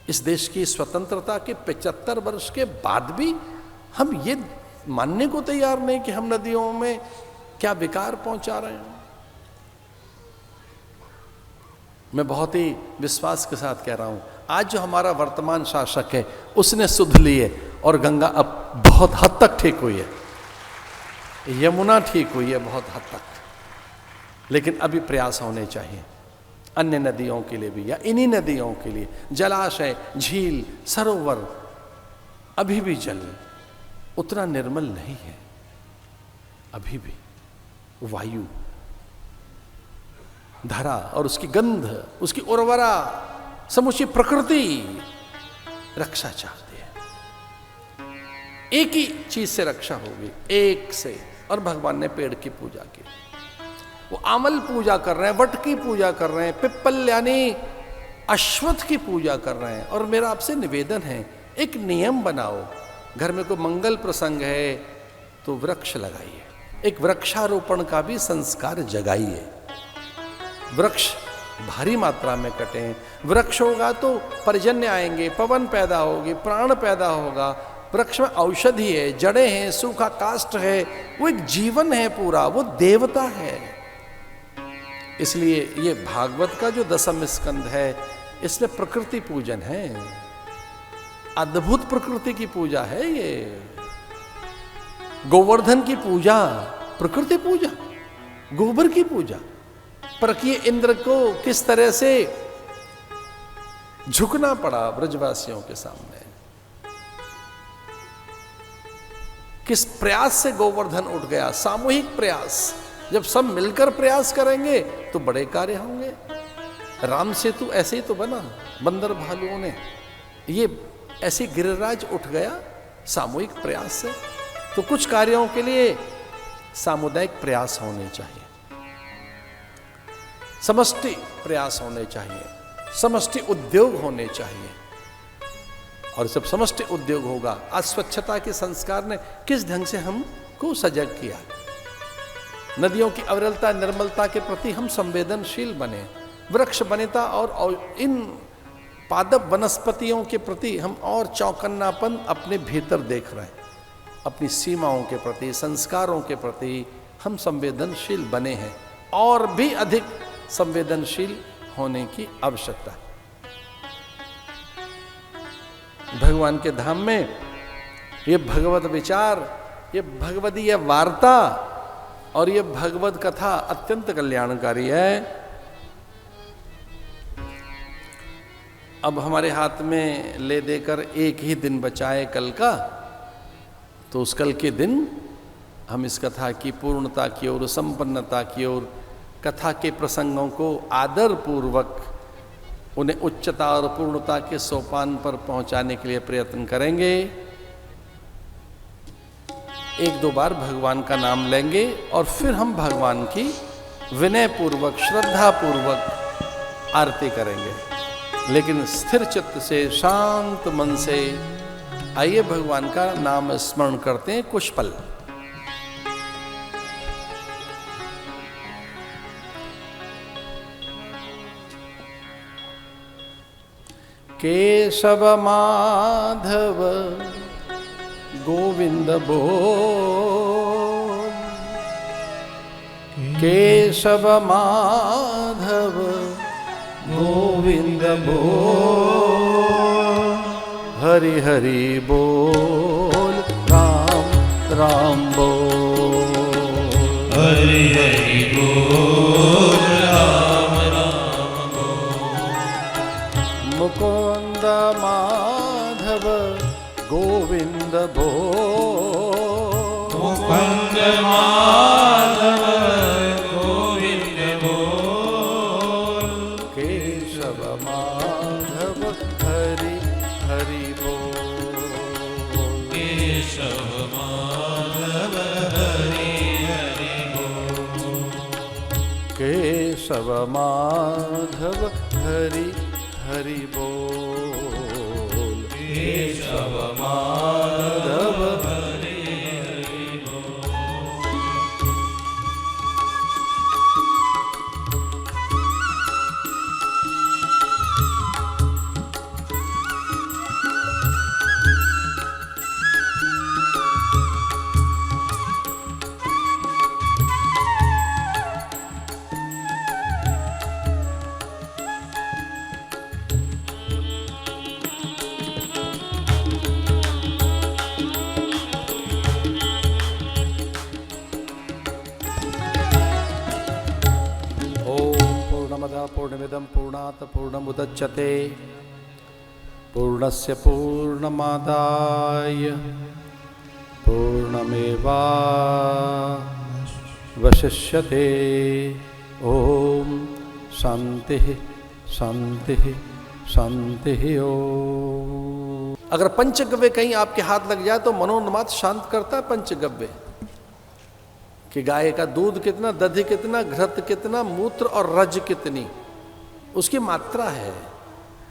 इस देश की स्वतंत्रता के 75 वर्ष के बाद भी हम ये मानने को तैयार नहीं कि हम नदियों में क्या विकार पहुंचा रहे हैं। मैं बहुत ही विश्वास के साथ कह रहा हूं, आज जो हमारा वर्तमान शासक है उसने सुध ली है और गंगा अब बहुत हद तक ठीक हुई है, यमुना ठीक हुई है बहुत हद तक, लेकिन अभी प्रयास होने चाहिए अन्य नदियों के लिए भी या इन्हीं नदियों के लिए। जलाशय, झील, सरोवर, अभी भी जल उतना निर्मल नहीं है, अभी भी वायु, धरा और उसकी गंध, उसकी उर्वरा, समूची प्रकृति रक्षा चाहती है। एक ही चीज से रक्षा होगी, एक से, और भगवान ने पेड़ की पूजा की। वो आमल पूजा कर रहे हैं, वट की पूजा कर रहे हैं, पिप्पल यानी अश्वत्थ की पूजा कर रहे हैं। और मेरा आपसे निवेदन है, एक नियम बनाओ, घर में कोई मंगल प्रसंग है तो वृक्ष लगाइए, एक वृक्षारोपण का भी संस्कार जगाइए। वृक्ष भारी मात्रा में कटें, वृक्ष होगा तो पर्जन्य आएंगे, पवन पैदा होगी, प्राण पैदा होगा। वृक्ष में औषधि है, जड़ें हैं, सूखा काष्ठ है, वो एक जीवन है पूरा, वो देवता है। इसलिए ये भागवत का जो 10वां स्कंद है इसमें प्रकृति पूजन है, अद्भुत प्रकृति की पूजा है। ये गोवर्धन की पूजा प्रकृति पूजा, गोबर की पूजा। परखिए इंद्र को किस तरह से झुकना पड़ा ब्रजवासियों के सामने, किस प्रयास से गोवर्धन उठ गया, सामूहिक प्रयास। जब सब मिलकर प्रयास करेंगे तो बड़े कार्य होंगे। राम सेतु ऐसे ही तो बना, बंदर भालुओं ने, ये ऐसे गिरिराज उठ गया सामूहिक प्रयास से। तो कुछ कार्यों के लिए सामुदायिक प्रयास होने चाहिए, समष्टि प्रयास होने चाहिए, समष्टि उद्योग होने चाहिए। और जब समष्टि उद्योग होगा, आज स्वच्छता के संस्कार ने किस ढंग से हमको सजग किया। नदियों की अविरलता, निर्मलता के प्रति हम संवेदनशील बने, वृक्ष वनिता और इन पादप वनस्पतियों के प्रति हम और चौकन्नापन अपने भीतर देख रहे हैं। अपनी सीमाओं के प्रति, संस्कारों के प्रति हम संवेदनशील बने हैं, और भी अधिक संवेदनशील होने की आवश्यकता है। भगवान के धाम में ये भगवत विचार, ये भगवदीय वार्ता और ये भगवत कथा अत्यंत कल्याणकारी है। अब हमारे हाथ में ले देकर एक ही दिन बचा है कल का, तो उस कल के दिन हम इस कथा की पूर्णता की ओर, संपन्नता की ओर, कथा के प्रसंगों को आदर पूर्वक उन्हें उच्चता और पूर्णता के सोपान पर पहुंचाने के लिए प्रयत्न करेंगे। एक दो बार भगवान का नाम लेंगे और फिर हम भगवान की विनय पूर्वक, श्रद्धा पूर्वक आरती करेंगे। लेकिन स्थिर चित्त से, शांत मन से आइए भगवान का नाम स्मरण करते हैं कुछ पल। केशव माधव गोविंद बोल, केशव माधव गोविंद बोल, हरि हरि बोल, राम राम बोल, हरि हरि बोल, राम राम बोल। मुकुंद माधव गोविंद बोल, मुकुंद माधव गोविंद बोल, केशव माधव हरि हरि बोल, केशव माधव हरि हरि बोल, केशव माधव हरि हरि बोल, केशव माधव हरि हरि बोल। पूर्णमुदच्यते पूर्णस्य पूर्णमादाय पूर्णमेवावशिष्यते। ओम शांति शांति शांति। ओम। अगर पंचगव्य कहीं आपके हाथ लग जाए तो मनोन्माद शांत करता है पंचगव्य। कि गाय का दूध कितना, दधि कितना, घृत कितना, मूत्र और रज कितनी, उसकी मात्रा है।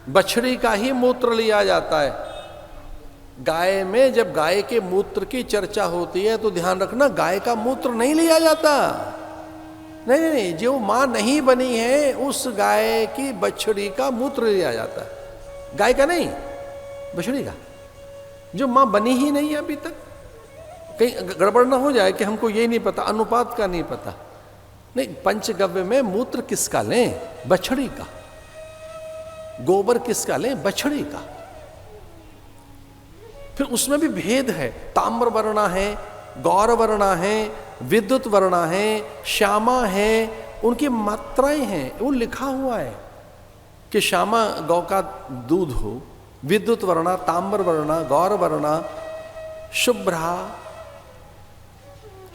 बछड़ी का ही मूत्र लिया जाता है। गाय में जब गाय के मूत्र की चर्चा होती है तो ध्यान रखना, गाय का मूत्र नहीं लिया जाता। नहीं, जो मां नहीं बनी है उस गाय की बछड़ी का मूत्र लिया जाता है, गाय का नहीं, बछड़ी का। जो मां बनी ही नहीं है अभी तक, कहीं गड़बड़ ना हो जाए कि हमको ये नहीं पता, अनुपात का नहीं पता। नहीं, पंचगव्य में मूत्र किसका लें? बछड़ी का। गोबर किसका लें? बछड़ी का। फिर उसमें भी भेद है, ताम्र वर्णा है, गौर वर्णा है, विद्युत वर्णा है, श्यामा है, उनकी मात्राएं हैं, वो लिखा हुआ है कि श्यामा गौ का दूध हो, विद्युत वर्णा, ताम्र वर्णा, गौर वर्णा, शुभ्रा,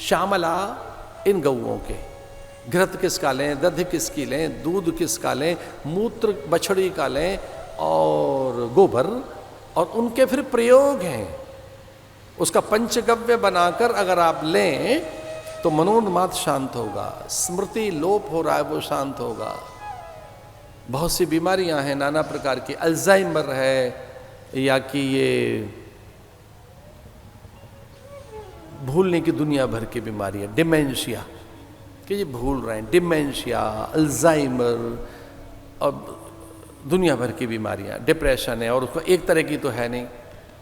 श्यामला, इन गौओं के। घृत किसका लें, दधि किसकी लें, दूध किसका लें, मूत्र बछड़ी का लें और गोबर, और उनके फिर प्रयोग हैं। उसका पंचगव्य बनाकर अगर आप लें तो मनोन्माद शांत होगा, स्मृति लोप हो रहा है वो शांत होगा। बहुत सी बीमारियां हैं नाना प्रकार की, अल्जाइमर है, या कि ये भूलने की दुनिया भर की बीमारी है, डिमेंशिया, कि ये भूल रहे हैं, डिमेंशिया, अल्जाइमर और दुनिया भर की बीमारियां, डिप्रेशन है, और उसको एक तरह की तो है नहीं,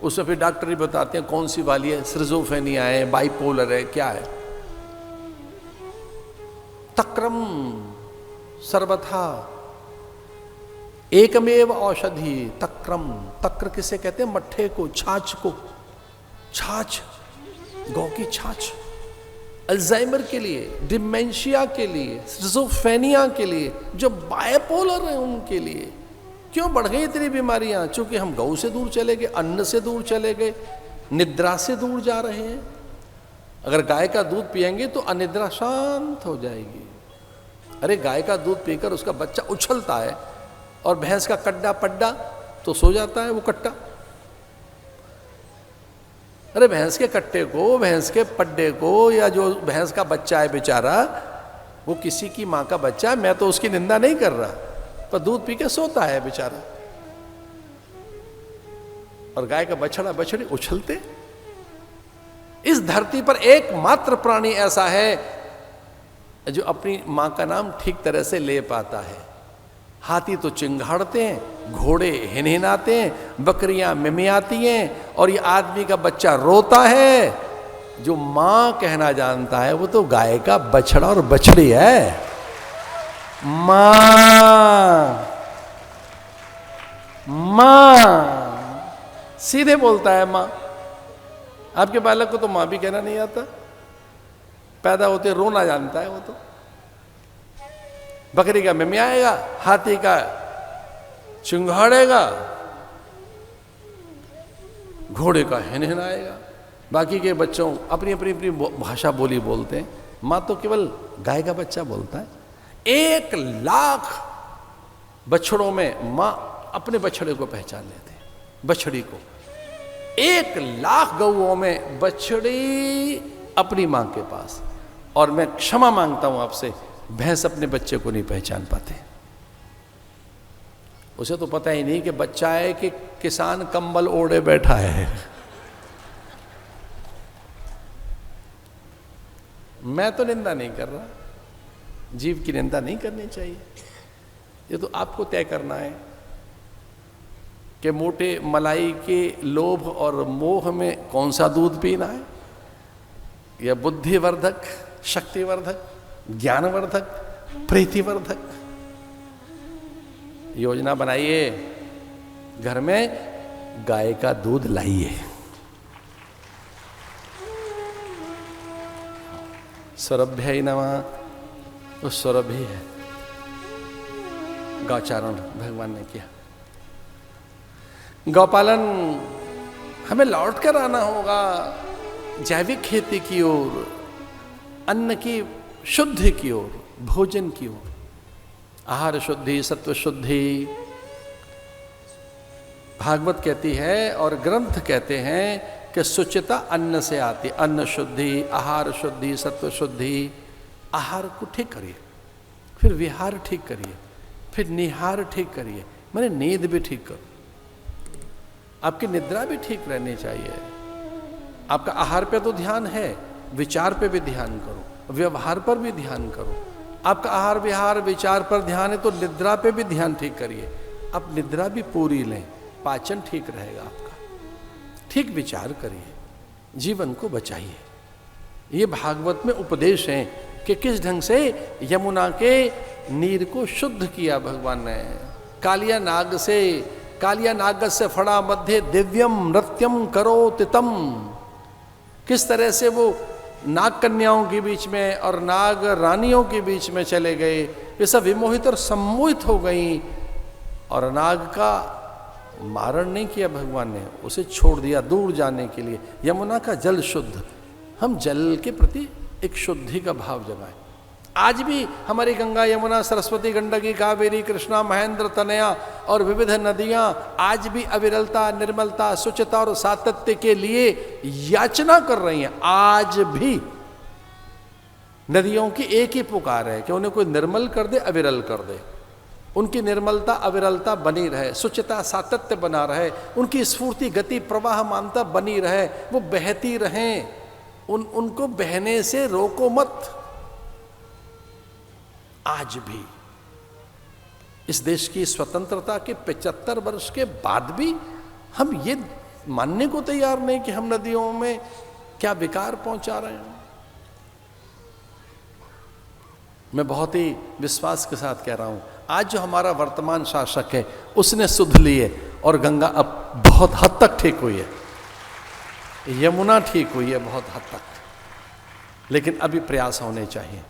उसमें फिर डॉक्टर ही बताते हैं कौन सी वाली है, सिजोफ्रेनिया है, बाइपोलर है, क्या है। तक्रम सर्वथा एकमेव औषधि तक्रम। तक्र किसे कहते हैं? मट्ठे को, छाछ को। छाछ, गौ की छाछ, अल्जाइमर के लिए, डिमेंशिया के लिए, सिजोफ्रेनिया के लिए, जो बाइपोलर है उनके लिए। क्यों बढ़ गई इतनी बीमारियां? चूंकि हम गौ से दूर चले गए, अन्न से दूर चले गए, निद्रा से दूर जा रहे हैं। अगर गाय का दूध पिएंगे तो अनिद्रा शांत हो जाएगी। अरे गाय का दूध पीकर उसका बच्चा उछलता है, और भैंस का कड्डा पड्डा तो सो जाता है वो कट्टा। अरे भैंस के कट्टे को, भैंस के पड्डे को, या जो भैंस का बच्चा है बेचारा, वो किसी की मां का बच्चा है, मैं तो उसकी निंदा नहीं कर रहा, पर दूध पी के सोता है बेचारा। और गाय का बछड़ा बछड़ी उछलते। इस धरती पर एकमात्र प्राणी ऐसा है जो अपनी मां का नाम ठीक तरह से ले पाता है। हाथी तो चिंगाड़ते हैं, घोड़े हिनहिनाते हैं, बकरियां मिमियाती हैं, और ये आदमी का बच्चा रोता है। जो मां कहना जानता है वो तो गाय का बछड़ा और बछड़ी है। मां, मां सीधे बोलता है मां। आपके बालक को तो मां भी कहना नहीं आता, पैदा होते रोना जानता है वो तो। बकरी का मिमियाएगा, हाथी का चिंगाड़ेगा, घोड़े का हिनहिनाएगा। बाकी के बच्चों अपनी अपनी अपनी भाषा बोली बोलते हैं। मां तो केवल गाय का बच्चा बोलता है। 1 लाख बछड़ों में मां अपने बछड़े को पहचान लेते हैं, बछड़ी को। 1 लाख गौओं में बछड़ी अपनी मां के पास। और मैं क्षमा मांगता हूं आपसे, भैंस अपने बच्चे को नहीं पहचान पाते। उसे तो पता ही नहीं कि बच्चा है कि किसान कंबल ओढ़े बैठा है। मैं तो निंदा नहीं कर रहा, जीव की निंदा नहीं करनी चाहिए। ये तो आपको तय करना है कि मोटे मलाई के लोभ और मोह में कौन सा दूध पीना है, या बुद्धिवर्धक, शक्तिवर्धक, ज्ञानवर्धक, प्रीतिवर्धक। योजना बनाइए, घर में गाय का दूध लाइए। सौरभ्य नमः। वो सौरभ्य है, गौचारण भगवान ने किया। गौपालन हमें लौट कर आना होगा जैविक खेती की ओर, अन्न की शुद्धि की ओर, भोजन की ओर, आहार शुद्धि, सत्व शुद्धि। भागवत कहती है और ग्रंथ कहते हैं कि शुचिता अन्न से आती, अन्न शुद्धि, आहार शुद्धि, सत्व शुद्धि। आहार को ठीक करिए, फिर विहार ठीक करिए, फिर निहार ठीक करिए, मैंने नींद भी ठीक करो, आपकी निद्रा भी ठीक रहनी चाहिए। आपका आहार पे तो ध्यान है, विचार पे भी ध्यान करो, व्यवहार पर भी ध्यान करो। आपका आहार विहार विचार पर ध्यान है तो निद्रा पे भी ध्यान ठीक करिए। आप निद्रा भी पूरी लें, पाचन ठीक रहेगा आपका। ठीक विचार करिए, जीवन को बचाइए। ये भागवत में उपदेश है कि किस ढंग से यमुना के नीर को शुद्ध किया भगवान ने। कालिया नाग से फड़ा मध्य दिव्यम नृत्यम करो तितम। किस तरह से वो नाग कन्याओं के बीच में और नाग रानियों के बीच में चले गए, वे सब विमोहित और सम्मोहित हो गई, और नाग का मारण नहीं किया भगवान ने, उसे छोड़ दिया दूर जाने के लिए। यमुना का जल शुद्ध, हम जल के प्रति एक शुद्धि का भाव जगाएं। आज भी हमारी गंगा यमुना सरस्वती गंडकी कावेरी कृष्णा महेंद्र तनया और विविध नदियां आज भी अविरलता, निर्मलता, शुचिता और सातत्य के लिए याचना कर रही हैं। आज भी नदियों की एक ही पुकार है कि उन्हें कोई निर्मल कर दे, अविरल कर दे। उनकी निर्मलता अविरलता बनी रहे, शुचिता सातत्य बना रहे, उनकी स्फूर्ति गति प्रवाह मानता बनी रहे, वो बहती रहें, उनको बहने से रोको मत। आज भी इस देश की स्वतंत्रता के 75 वर्ष के बाद भी हम ये मानने को तैयार नहीं कि हम नदियों में क्या विकार पहुंचा रहे हैं। मैं बहुत ही विश्वास के साथ कह रहा हूं, आज जो हमारा वर्तमान शासक है उसने सुध ली है और गंगा अब बहुत हद तक ठीक हुई है, यमुना ठीक हुई है बहुत हद तक, लेकिन अभी प्रयास होने चाहिए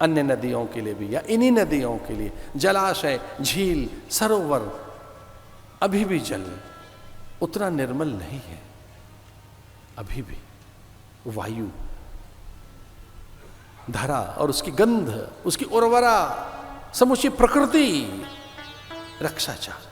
अन्य नदियों के लिए भी या इन्हीं नदियों के लिए। जलाशय, झील, सरोवर, अभी भी जल उतना निर्मल नहीं है। अभी भी वायु, धरा और उसकी गंध, उसकी उर्वरा, समुची प्रकृति रक्षा चाहती।